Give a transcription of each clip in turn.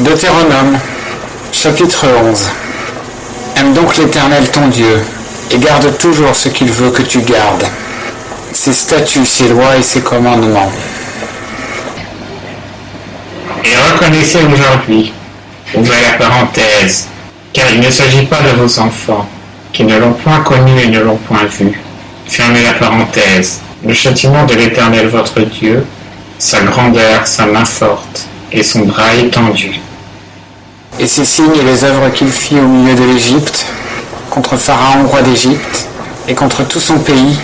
Deutéronome, chapitre 11. Aime donc l'Éternel ton Dieu, et garde toujours ce qu'il veut que tu gardes, ses statuts, ses lois et ses commandements. Et reconnaissez aujourd'hui, ouvrez la parenthèse, car il ne s'agit pas de vos enfants, qui ne l'ont point connu et ne l'ont point vu. Fermez la parenthèse. Le châtiment de l'Éternel votre Dieu, sa grandeur, sa main forte, et son bras étendu. Et ces signes et les œuvres qu'il fit au milieu de l'Égypte, contre Pharaon, roi d'Égypte, et contre tout son pays,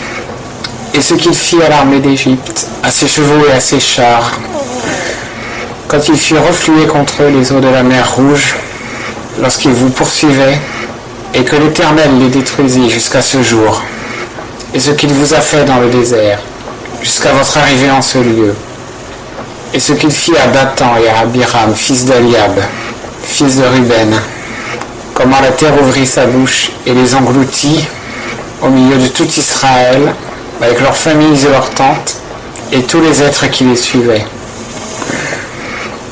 et ce qu'il fit à l'armée d'Égypte, à ses chevaux et à ses chars, quand il fit refluer contre eux les eaux de la mer Rouge, lorsqu'ils vous poursuivaient, et que l'Éternel les détruisit jusqu'à ce jour, et ce qu'il vous a fait dans le désert, jusqu'à votre arrivée en ce lieu, et ce qu'il fit à Dathan et à Abiram, fils d'Eliab, fils de Ruben, comment la terre ouvrit sa bouche et les engloutit au milieu de tout Israël, avec leurs familles et leurs tentes, et tous les êtres qui les suivaient.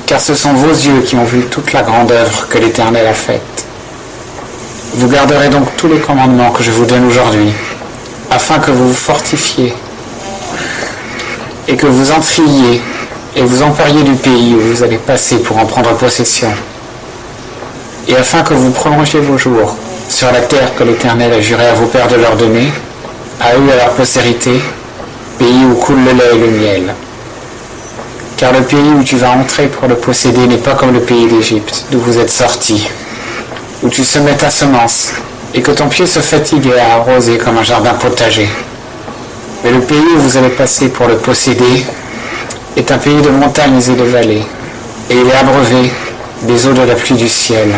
Car ce sont vos yeux qui ont vu toute la grande œuvre que l'Éternel a faite. Vous garderez donc tous les commandements que je vous donne aujourd'hui, afin que vous vous fortifiez, et que vous entriez et vous empariez du pays où vous allez passer pour en prendre possession, et afin que vous prolongiez vos jours sur la terre que l'Éternel a juré à vos pères de leur donner, à eux et à leur postérité, pays où coule le lait et le miel. Car le pays où tu vas entrer pour le posséder n'est pas comme le pays d'Égypte, d'où vous êtes sortis, où tu semais ta semence, et que ton pied se fatiguait à arroser comme un jardin potager. Mais le pays où vous allez passer pour le posséder est un pays de montagnes et de vallées, et il est abreuvé des eaux de la pluie du ciel.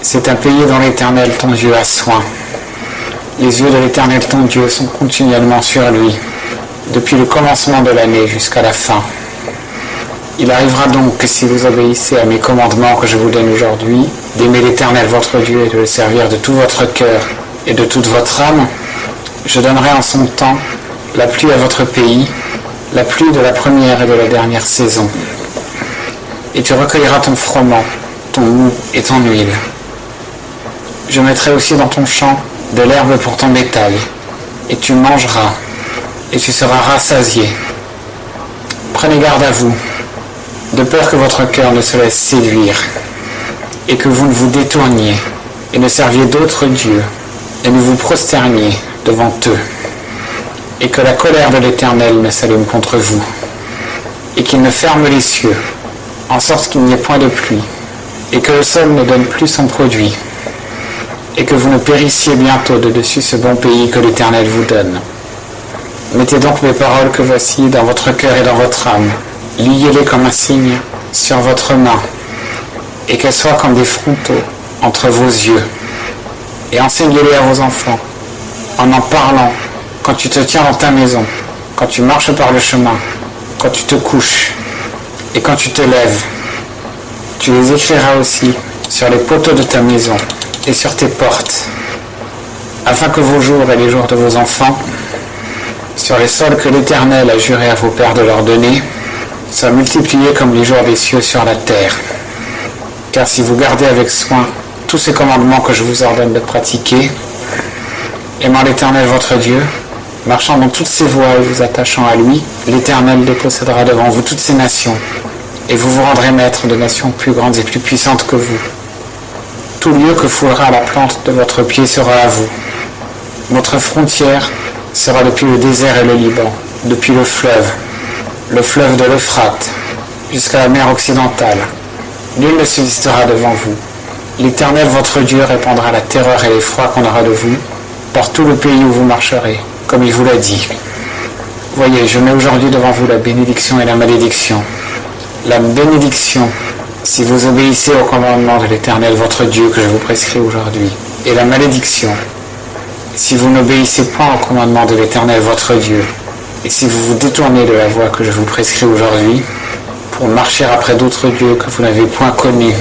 C'est un pays dont l'Éternel ton Dieu a soin. Les yeux de l'Éternel ton Dieu sont continuellement sur lui, depuis le commencement de l'année jusqu'à la fin. Il arrivera donc que si vous obéissez à mes commandements que je vous donne aujourd'hui, d'aimer l'Éternel votre Dieu et de le servir de tout votre cœur et de toute votre âme, je donnerai en son temps la pluie à votre pays, la pluie de la première et de la dernière saison. Et tu recueilleras ton froment, ton mou et ton huile. Je mettrai aussi dans ton champ de l'herbe pour ton bétail, et tu mangeras, et tu seras rassasié. Prenez garde à vous, de peur que votre cœur ne se laisse séduire, et que vous ne vous détourniez, et ne serviez d'autres dieux, et ne vous prosterniez devant eux, et que la colère de l'Éternel ne s'allume contre vous, et qu'il ne ferme les cieux, en sorte qu'il n'y ait point de pluie, et que le sol ne donne plus son produit, et que vous ne périssiez bientôt de dessus ce bon pays que l'Éternel vous donne. Mettez donc mes paroles que voici dans votre cœur et dans votre âme, liez-les comme un signe sur votre main, et qu'elles soient comme des frontaux entre vos yeux, et enseignez-les à vos enfants, en parlant quand tu te tiens dans ta maison, quand tu marches par le chemin, quand tu te couches, et quand tu te lèves. Tu les écriras aussi sur les poteaux de ta maison et sur tes portes, afin que vos jours et les jours de vos enfants, sur les sols que l'Éternel a juré à vos pères de leur donner, soient multipliés comme les jours des cieux sur la terre. Car si vous gardez avec soin tous ces commandements que je vous ordonne de pratiquer, aimant l'Éternel votre Dieu, marchant dans toutes ses voies et vous attachant à lui, l'Éternel dépossédera devant vous toutes ces nations, et vous vous rendrez maître de nations plus grandes et plus puissantes que vous. Tout lieu que foulera la plante de votre pied sera à vous. Votre frontière sera depuis le désert et le Liban, depuis le fleuve de l'Euphrate, jusqu'à la mer occidentale. Nul ne subsistera devant vous. L'Éternel votre Dieu répandra la terreur et l'effroi qu'on aura de vous, par tout le pays où vous marcherez, comme il vous l'a dit. Voyez, je mets aujourd'hui devant vous la bénédiction et la malédiction. La bénédiction, si vous obéissez au commandement de l'Éternel votre Dieu que je vous prescris aujourd'hui, et la malédiction, si vous n'obéissez point au commandement de l'Éternel votre Dieu, et si vous vous détournez de la voie que je vous prescris aujourd'hui, pour marcher après d'autres dieux que vous n'avez point connus.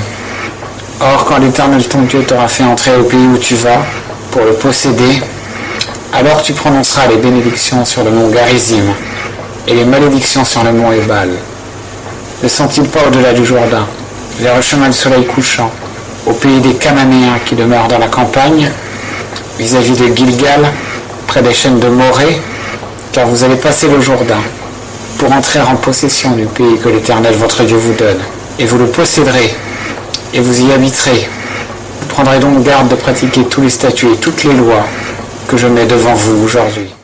Or, quand l'Éternel ton Dieu t'aura fait entrer au pays où tu vas, pour le posséder, alors tu prononceras les bénédictions sur le mont Garizim, et les malédictions sur le mont Ébal. Ne sont-ils pas au-delà du Jourdain, vers le chemin du soleil couchant, au pays des Cananéens qui demeurent dans la campagne, vis-à-vis de Gilgal, près des chaînes de Morée, car vous allez passer le Jourdain pour entrer en possession du pays que l'Éternel votre Dieu vous donne. Et vous le posséderez, et vous y habiterez. Vous prendrez donc garde de pratiquer tous les statuts et toutes les lois que je mets devant vous aujourd'hui.